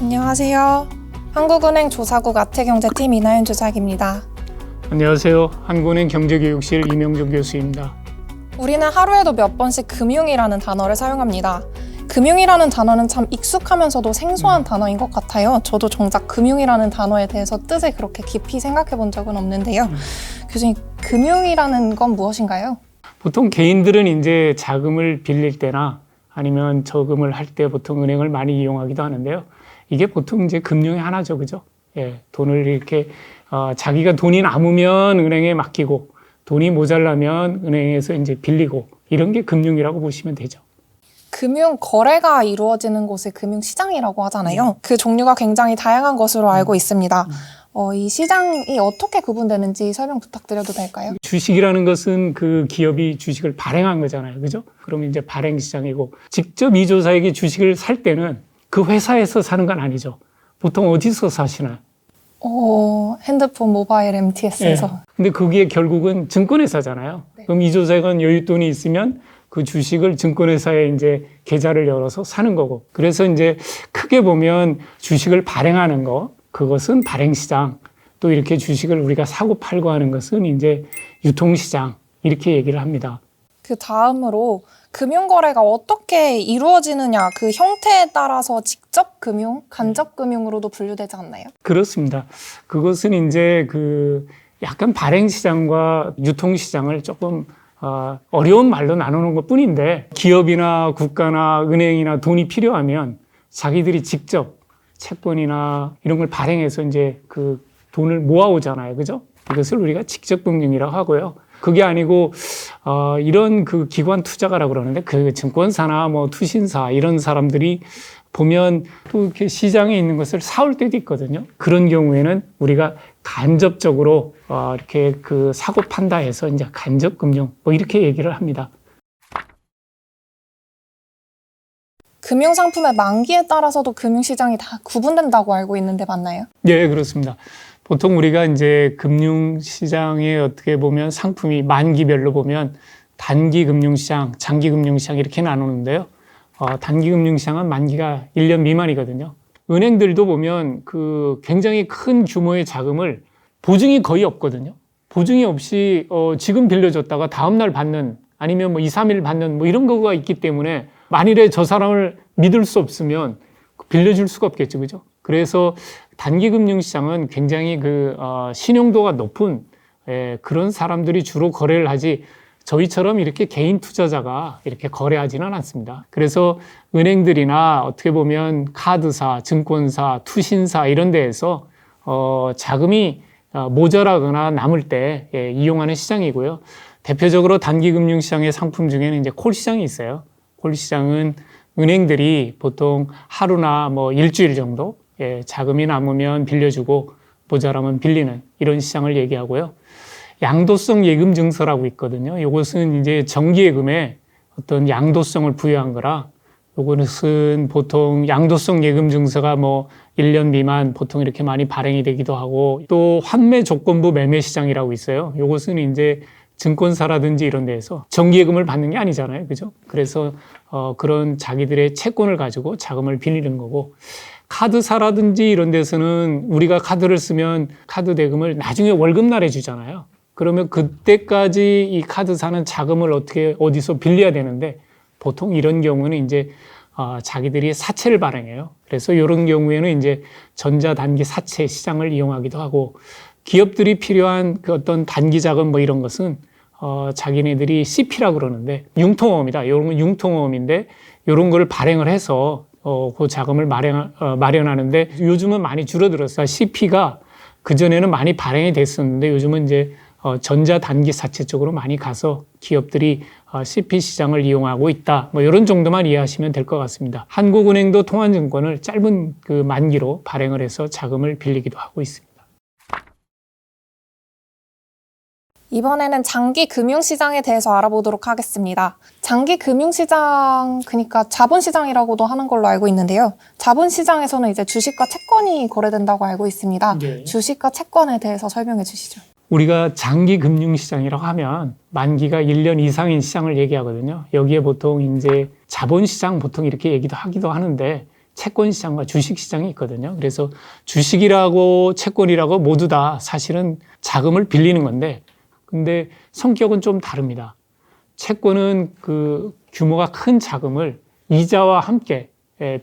안녕하세요. 한국은행 조사국 아태경제팀 이나연 조사기입니다. 안녕하세요. 한국은행 경제교육실 이명종 교수입니다. 우리는 하루에도 몇 번씩 금융이라는 단어를 사용합니다. 금융이라는 단어는 참 익숙하면서도 생소한 단어인 것 같아요. 저도 정작 금융이라는 단어에 대해서 뜻을 그렇게 깊이 생각해 본 적은 없는데요. 교수님, 금융이라는 건 무엇인가요? 보통 개인들은 이제 자금을 빌릴 때나 아니면 저금을 할 때 보통 은행을 많이 이용하기도 하는데요. 이게 보통 이제 금융의 하나죠, 그죠? 예, 돈을 이렇게 자기가 돈이 남으면 은행에 맡기고 돈이 모자라면 은행에서 이제 빌리고 이런 게 금융이라고 보시면 되죠. 금융 거래가 이루어지는 곳을 금융시장이라고 하잖아요. 그 종류가 굉장히 다양한 것으로 알고 있습니다. 이 시장이 어떻게 구분되는지 설명 부탁드려도 될까요? 주식이라는 것은 그 기업이 주식을 발행한 거잖아요, 그죠? 그럼 이제 발행시장이고 직접 이 조사에게 주식을 살 때는 그 회사에서 사는 건 아니죠. 보통 어디서 사시나요? 핸드폰, 모바일, MTS에서. 네. 근데 그게 결국은 증권회사잖아요. 네. 그럼 이 조사관 여윳돈이 있으면 그 주식을 증권회사에 이제 계좌를 열어서 사는 거고. 그래서 이제 크게 보면 주식을 발행하는 거, 그것은 발행시장. 또 이렇게 주식을 우리가 사고 팔고 하는 것은 이제 유통시장. 이렇게 얘기를 합니다. 그 다음으로 금융거래가 어떻게 이루어지느냐, 그 형태에 따라서 직접 금융, 간접 금융으로도 분류되지 않나요? 그렇습니다. 그것은 이제 그 약간 발행시장과 유통시장을 조금 어려운 말로 나누는 것 뿐인데 기업이나 국가나 은행이나 돈이 필요하면 자기들이 직접 채권이나 이런 걸 발행해서 이제 그 돈을 모아오잖아요. 그죠? 이것을 우리가 직접 금융이라고 하고요. 그게 아니고 이런 그 기관 투자가라고 그러는데 그 증권사나 뭐 투신사 이런 사람들이 보면 또 이렇게 시장에 있는 것을 사올 때도 있거든요. 그런 경우에는 우리가 간접적으로 이렇게 그 사고 판다 해서 이제 간접 금융 뭐 이렇게 얘기를 합니다. 금융상품의 만기에 따라서도 금융시장이 다 구분된다고 알고 있는데 맞나요? 네, 그렇습니다. 보통 우리가 이제 금융시장에 어떻게 보면 상품이 만기별로 보면 단기 금융시장, 장기 금융시장 이렇게 나누는데요. 단기 금융시장은 만기가 1년 미만이거든요. 은행들도 보면 그 굉장히 큰 규모의 자금을 보증이 거의 없거든요. 보증이 없이 지금 빌려줬다가 다음날 받는 아니면 뭐 2, 3일 받는 뭐 이런 거가 있기 때문에 만일에 저 사람을 믿을 수 없으면 빌려줄 수가 없겠죠. 그죠? 그래서 단기 금융시장은 굉장히 그 신용도가 높은 그런 사람들이 주로 거래를 하지 저희처럼 이렇게 개인 투자자가 이렇게 거래하지는 않습니다. 그래서 은행들이나 어떻게 보면 카드사, 증권사, 투신사 이런 데에서 자금이 모자라거나 남을 때 이용하는 시장이고요. 대표적으로 단기 금융시장의 상품 중에는 이제 콜시장이 있어요. 콜시장은 은행들이 보통 하루나 뭐 일주일 정도 자금이 남으면 빌려주고 모자라면 빌리는 이런 시장을 얘기하고요. 양도성 예금 증서라고 있거든요. 이것은 이제 정기예금에 어떤 양도성을 부여한 거라 이것은 보통 양도성 예금 증서가 뭐 1년 미만 보통 이렇게 많이 발행이 되기도 하고 또 환매 조건부 매매 시장이라고 있어요. 이것은 이제 증권사라든지 이런 데에서 정기예금을 받는 게 아니잖아요. 그죠? 그래서 그런 자기들의 채권을 가지고 자금을 빌리는 거고 카드사라든지 이런 데서는 우리가 카드를 쓰면 카드 대금을 나중에 월급날에 주잖아요. 그러면 그때까지 이 카드사는 자금을 어디서 빌려야 되는데 보통 이런 경우는 이제 자기들이 사채를 발행해요. 그래서 이런 경우에는 이제 전자단기 사채 시장을 이용하기도 하고 기업들이 필요한 그 어떤 단기 자금 뭐 이런 것은 자기네들이 CP라고 그러는데 융통어음이다. 이런 건 융통어음인데 이런 거를 발행을 해서 그 자금을 마련하는데 요즘은 많이 줄어들었어요. CP가 그전에는 많이 발행이 됐었는데 요즘은 이제 전자단기 사채 쪽으로 많이 가서 기업들이 CP 시장을 이용하고 있다. 뭐 이런 정도만 이해하시면 될 것 같습니다. 한국은행도 통한증권을 짧은 그 만기로 발행을 해서 자금을 빌리기도 하고 있습니다. 이번에는 장기 금융시장에 대해서 알아보도록 하겠습니다. 장기 금융시장, 그러니까 자본시장이라고도 하는 걸로 알고 있는데요. 자본시장에서는 이제 주식과 채권이 거래된다고 알고 있습니다. 네. 주식과 채권에 대해서 설명해 주시죠. 우리가 장기 금융시장이라고 하면 만기가 1년 이상인 시장을 얘기하거든요. 여기에 보통 이제 자본시장 보통 이렇게 얘기도 하기도 하는데 채권 시장과 주식 시장이 있거든요. 그래서 주식이라고 채권이라고 모두 다 사실은 자금을 빌리는 건데, 근데 성격은 좀 다릅니다. 채권은 그 규모가 큰 자금을 이자와 함께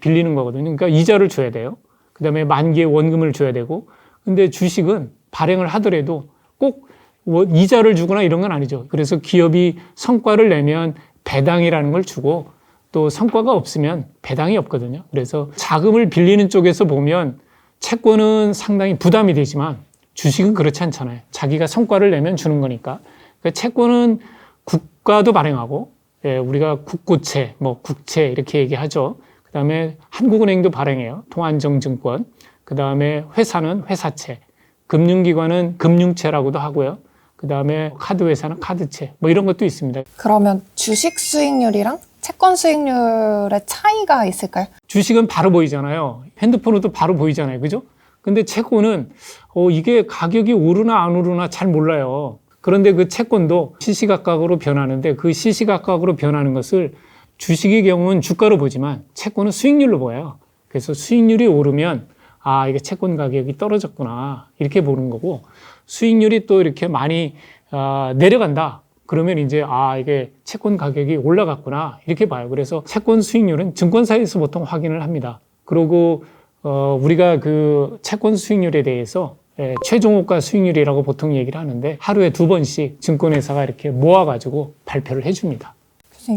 빌리는 거거든요. 그러니까 이자를 줘야 돼요. 그 다음에 만기의 원금을 줘야 되고, 근데 주식은 발행을 하더라도 꼭 이자를 주거나 이런 건 아니죠. 그래서 기업이 성과를 내면 배당이라는 걸 주고, 또 성과가 없으면 배당이 없거든요. 그래서 자금을 빌리는 쪽에서 보면 채권은 상당히 부담이 되지만 주식은 그렇지 않잖아요. 자기가 성과를 내면 주는 거니까. 그러니까 채권은 국가도 발행하고, 우리가 국고채, 뭐 국채 이렇게 얘기하죠. 그 다음에 한국은행도 발행해요. 통안정증권. 그 다음에 회사는 회사채, 금융기관은 금융채라고도 하고요. 그 다음에 카드회사는 카드채, 뭐 이런 것도 있습니다. 그러면 주식 수익률이랑 채권 수익률의 차이가 있을까요? 주식은 바로 보이잖아요. 핸드폰으로도 바로 보이잖아요. 그죠? 근데 채권은 이게 가격이 오르나 안 오르나 잘 몰라요. 그런데 그 채권도 시시각각으로 변하는데, 그 시시각각으로 변하는 것을 주식의 경우는 주가로 보지만 채권은 수익률로 보여요. 그래서 수익률이 오르면 이게 채권 가격이 떨어졌구나 이렇게 보는 거고, 수익률이 또 이렇게 많이 내려간다 그러면 이제 이게 채권 가격이 올라갔구나 이렇게 봐요. 그래서 채권 수익률은 증권사에서 보통 확인을 합니다. 그리고 우리가 그 채권 수익률에 대해서 최종호가 수익률이라고 보통 얘기를 하는데, 하루에 2번씩 증권회사가 이렇게 모아가지고 발표를 해줍니다.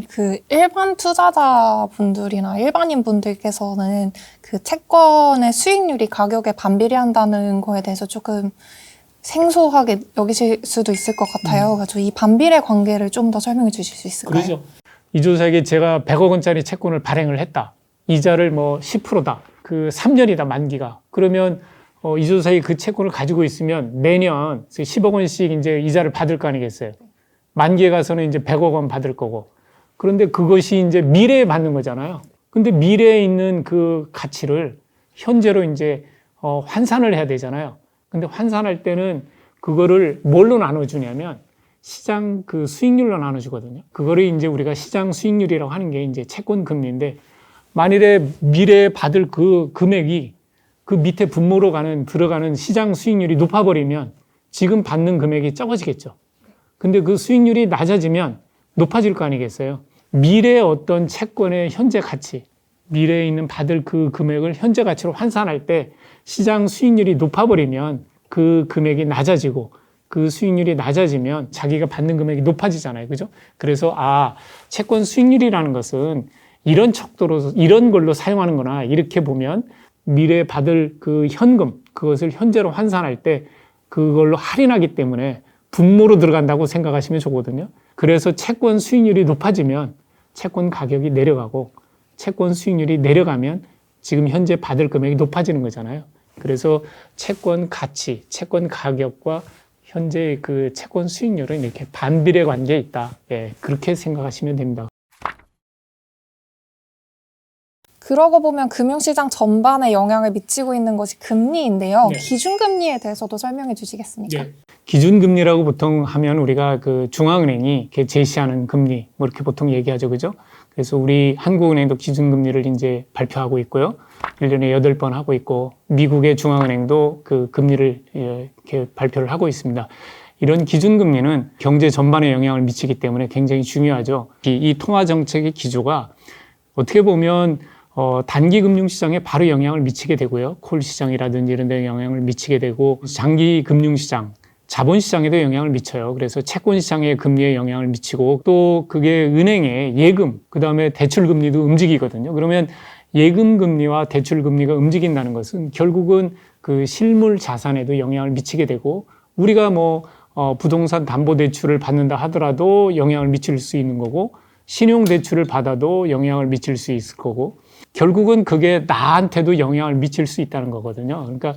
그 일반 투자자분들이나 일반인 분들께서는 그 채권의 수익률이 가격에 반비례한다는 거에 대해서 조금 생소하게 여기실 수도 있을 것 같아요. 그래서 이 반비례 관계를 좀 더 설명해 주실 수 있을까요? 그렇죠. 이 조사에게 제가 100억 원짜리 채권을 발행을 했다. 이자를 뭐 10%다. 그 3년이다 만기가. 그러면 이 조사에 그 채권을 가지고 있으면 매년 10억 원씩 이제 이자를 받을 거 아니겠어요. 만기에 가서는 이제 100억 원 받을 거고. 그런데 그것이 이제 미래에 받는 거잖아요. 근데 미래에 있는 그 가치를 현재로 이제 환산을 해야 되잖아요. 근데 환산할 때는 그거를 뭘로 나눠주냐면 시장 그 수익률로 나눠주거든요. 그거를 이제 우리가 시장 수익률이라고 하는 게 이제 채권 금리인데, 만일에 미래에 받을 그 금액이 그 밑에 분모로 들어가는 시장 수익률이 높아버리면 지금 받는 금액이 적어지겠죠. 근데 그 수익률이 낮아지면 높아질 거 아니겠어요. 미래의 어떤 채권의 현재 가치, 미래에 있는 받을 그 금액을 현재 가치로 환산할 때 시장 수익률이 높아버리면 그 금액이 낮아지고, 그 수익률이 낮아지면 자기가 받는 금액이 높아지잖아요. 그죠? 그래서 채권 수익률이라는 것은 이런 척도로 이런 걸로 사용하는구나 이렇게 보면, 미래에 받을 그 현금, 그것을 현재로 환산할 때 그걸로 할인하기 때문에 분모로 들어간다고 생각하시면 좋거든요. 그래서 채권 수익률이 높아지면 채권 가격이 내려가고, 채권 수익률이 내려가면 지금 현재 받을 금액이 높아지는 거잖아요. 그래서 채권 가치, 채권 가격과 현재 그 채권 수익률은 이렇게 반비례 관계에 있다. 그렇게 생각하시면 됩니다. 그러고 보면 금융시장 전반에 영향을 미치고 있는 것이 금리인데요. 네. 기준금리에 대해서도 설명해 주시겠습니까? 기준금리라고 보통 하면 우리가 그 중앙은행이 이렇게 제시하는 금리, 뭐 이렇게 보통 얘기하죠. 그죠? 그래서 우리 한국은행도 기준금리를 이제 발표하고 있고요. 1년에 8번 하고 있고, 미국의 중앙은행도 그 금리를 이렇게 발표를 하고 있습니다. 이런 기준금리는 경제 전반에 영향을 미치기 때문에 굉장히 중요하죠. 이 통화정책의 기조가 어떻게 보면 단기 금융시장에 바로 영향을 미치게 되고요. 콜 시장이라든지 이런 데 영향을 미치게 되고, 장기 금융시장, 자본시장에도 영향을 미쳐요. 그래서 채권시장의 금리에 영향을 미치고, 또 그게 은행의 예금, 그 다음에 대출금리도 움직이거든요. 그러면 예금금리와 대출금리가 움직인다는 것은 결국은 그 실물 자산에도 영향을 미치게 되고, 우리가 부동산 담보대출을 받는다 하더라도 영향을 미칠 수 있는 거고, 신용대출을 받아도 영향을 미칠 수 있을 거고, 결국은 그게 나한테도 영향을 미칠 수 있다는 거거든요. 그러니까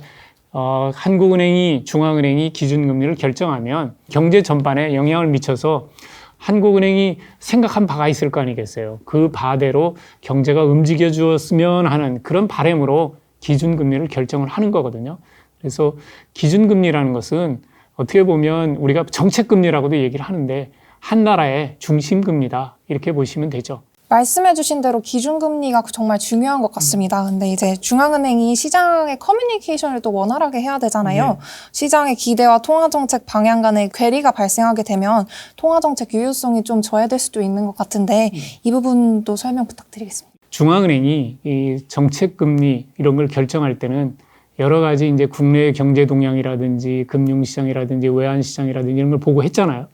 한국은행이, 중앙은행이 기준금리를 결정하면 경제 전반에 영향을 미쳐서 한국은행이 생각한 바가 있을 거 아니겠어요. 그 바대로 경제가 움직여 주었으면 하는 그런 바람으로 기준금리를 결정을 하는 거거든요. 그래서 기준금리라는 것은 어떻게 보면 우리가 정책금리라고도 얘기를 하는데, 한 나라의 중심금리다 이렇게 보시면 되죠. 말씀해주신 대로 기준금리가 정말 중요한 것 같습니다. 근데 이제 중앙은행이 시장의 커뮤니케이션을 또 원활하게 해야 되잖아요. 네. 시장의 기대와 통화정책 방향 간의 괴리가 발생하게 되면 통화정책 유효성이 좀 저해될 수도 있는 것 같은데 이 부분도 설명 부탁드리겠습니다. 중앙은행이 이 정책금리 이런 걸 결정할 때는 여러 가지 이제 국내 경제 동향이라든지 금융시장이라든지 외환시장이라든지 이런 걸 보고 했잖아요.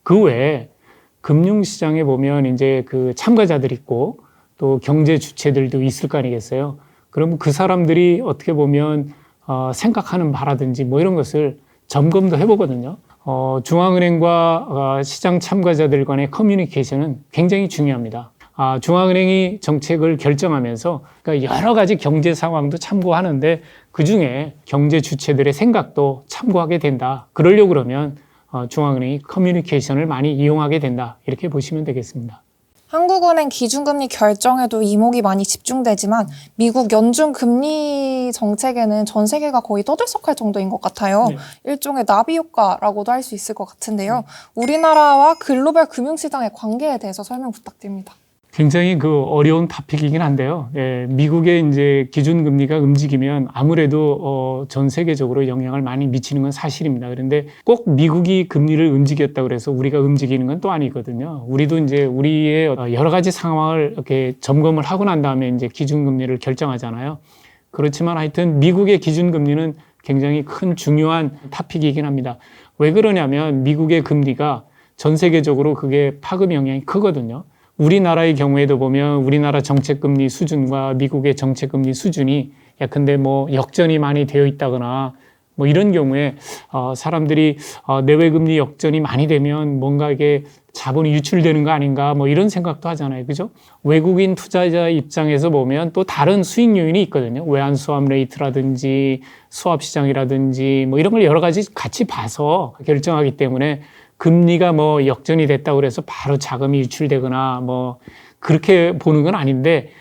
그 외에 금융시장에 보면 이제 그 참가자들 있고 또 경제 주체들도 있을 거 아니겠어요. 그러면 그 사람들이 어떻게 보면 생각하는 바라든지 뭐 이런 것을 점검도 해보거든요. 중앙은행과 시장 참가자들 간의 커뮤니케이션은 굉장히 중요합니다. 중앙은행이 정책을 결정하면서 그러니까 여러 가지 경제 상황도 참고하는데 그중에 경제 주체들의 생각도 참고하게 된다. 그러려고 그러면 중앙은행이 커뮤니케이션을 많이 이용하게 된다. 이렇게 보시면 되겠습니다. 한국은행 기준금리 결정에도 이목이 많이 집중되지만 미국 연준 금리 정책에는 전 세계가 거의 떠들썩할 정도인 것 같아요. 네. 일종의 나비 효과라고도 할 수 있을 것 같은데요. 우리나라와 글로벌 금융시장의 관계에 대해서 설명 부탁드립니다. 굉장히 그 어려운 토픽이긴 한데요. 예, 미국의 이제 기준금리가 움직이면 아무래도 전 세계적으로 영향을 많이 미치는 건 사실입니다. 그런데 꼭 미국이 금리를 움직였다 그래서 우리가 움직이는 건 또 아니거든요. 우리도 이제 우리의 여러 가지 상황을 이렇게 점검을 하고 난 다음에 이제 기준금리를 결정하잖아요. 그렇지만 하여튼 미국의 기준금리는 굉장히 큰 중요한 토픽이긴 합니다. 왜 그러냐면 미국의 금리가 전 세계적으로 그게 파급 영향이 크거든요. 우리나라의 경우에도 보면 우리나라 정책금리 수준과 미국의 정책금리 수준이 예컨대 뭐 역전이 많이 되어 있다거나 뭐 이런 경우에 사람들이 내외금리 역전이 많이 되면 뭔가 이게 자본이 유출되는 거 아닌가 뭐 이런 생각도 하잖아요. 그죠? 외국인 투자자 입장에서 보면 또 다른 수익 요인이 있거든요. 외환 수합 레이트라든지 수합 시장이라든지 뭐 이런 걸 여러 가지 같이 봐서 결정하기 때문에 금리가 뭐 역전이 됐다고 그래서 바로 자금이 유출되거나 뭐 그렇게 보는 건 아닌데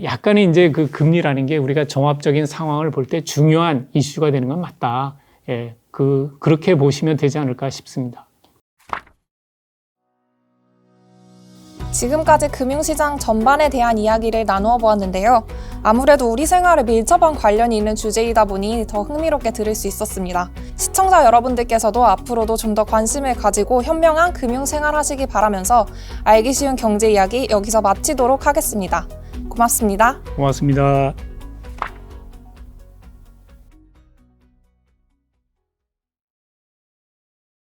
약간의 이제 그 금리라는 게 우리가 종합적인 상황을 볼 때 중요한 이슈가 되는 건 맞다. 예, 그렇게 보시면 되지 않을까 싶습니다. 지금까지 금융시장 전반에 대한 이야기를 나누어 보았는데요. 아무래도 우리 생활에 밀접한 관련이 있는 주제이다 보니 더 흥미롭게 들을 수 있었습니다. 시청자 여러분들께서도 앞으로도 좀 더 관심을 가지고 현명한 금융생활 하시기 바라면서 알기 쉬운 경제 이야기 여기서 마치도록 하겠습니다. 고맙습니다. 고맙습니다.